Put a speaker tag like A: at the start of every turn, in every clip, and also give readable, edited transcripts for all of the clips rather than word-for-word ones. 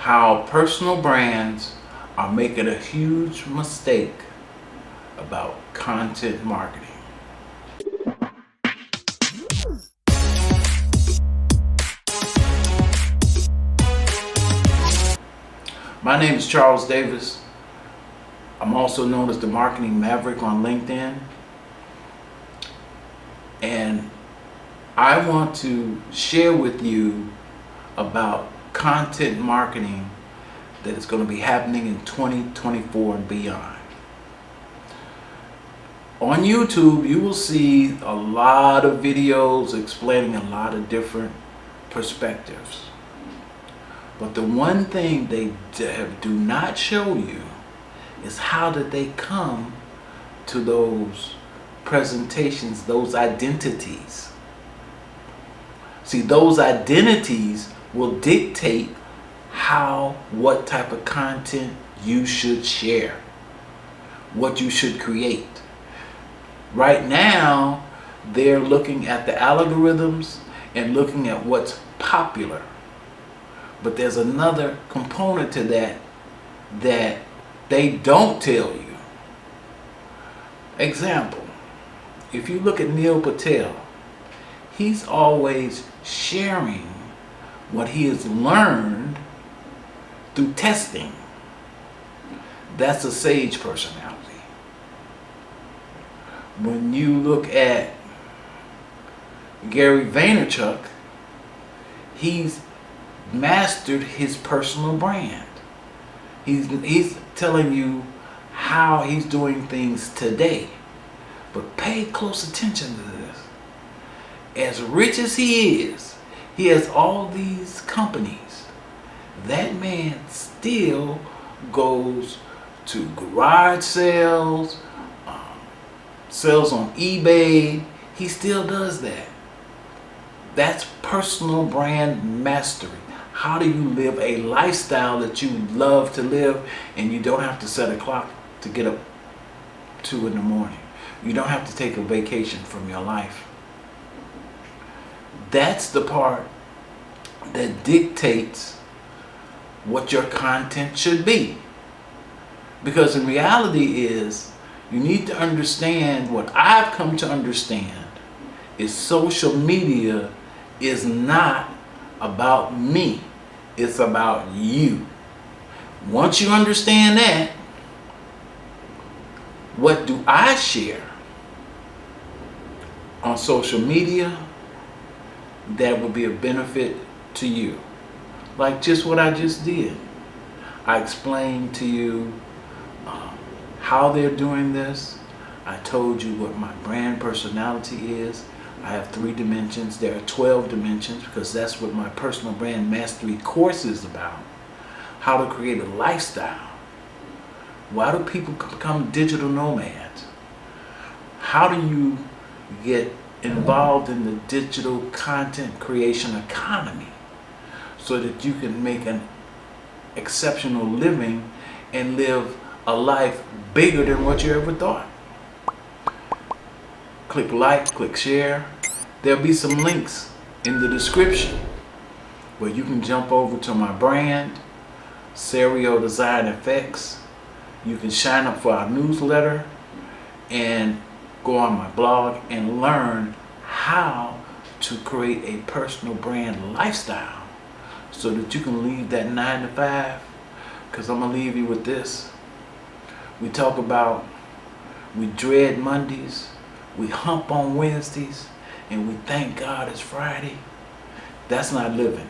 A: how personal brands are making a huge mistake about content marketing. My name is Charles Davis. I'm also known as the Marketing Maverick on LinkedIn. And I want to share with you about content marketing that is going to be happening in 2024 and beyond. On YouTube, you will see a lot of videos explaining a lot of different perspectives. But the one thing they do not show you is how did they come to those presentations, those identities. See, those identities will dictate what type of content you should share, what you should create. Right now, they're looking at the algorithms and looking at what's popular. But there's another component to that they don't tell you. Example, if you look at Neil Patel, he's always sharing what he has learned through testing. That's a sage personality. When you look at Gary Vaynerchuk, he's mastered his personal brand. He's telling you how he's doing things today. But pay close attention to this. As rich as he is, he has all these companies. That man still goes to garage sales, sells on eBay. He still does that. That's personal brand mastery. How do you live a lifestyle that you love to live and you don't have to set a clock to get up 2 in the morning? You don't have to take a vacation from your life. That's the part that dictates what your content should be. Because in reality is, you need to understand what I've come to understand is social media is not about me. It's about you. Once you understand that, what do I share on social media that will be a benefit to you? Like just what I just did. I explained to you how they're doing this. I told you what my brand personality is. I have 3 dimensions. There are 12 dimensions because that's what my personal brand mastery course is about. How to create a lifestyle. Why do people become digital nomads? How do you get involved in the digital content creation economy so that you can make an exceptional living and live a life bigger than what you ever thought? Click like, click share. There'll be some links in the description where you can jump over to my brand, SERIO Design FX. You can sign up for our newsletter and go on my blog and learn how to create a personal brand lifestyle so that you can leave that 9 to 5. Because I'm going to leave you with this. We talk about, we dread Mondays, we hump on Wednesdays, and we thank God it's Friday. That's not living.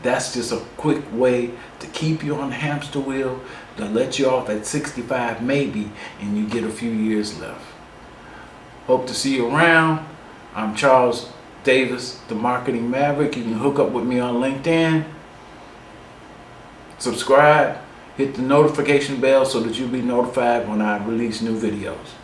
A: That's just a quick way to keep you on the hamster wheel, to let you off at 65 maybe, and you get a few years left. Hope to see you around. I'm Charles Davis, the Marketing Maverick. You can hook up with me on LinkedIn. Subscribe. Hit the notification bell so that you'll be notified when I release new videos.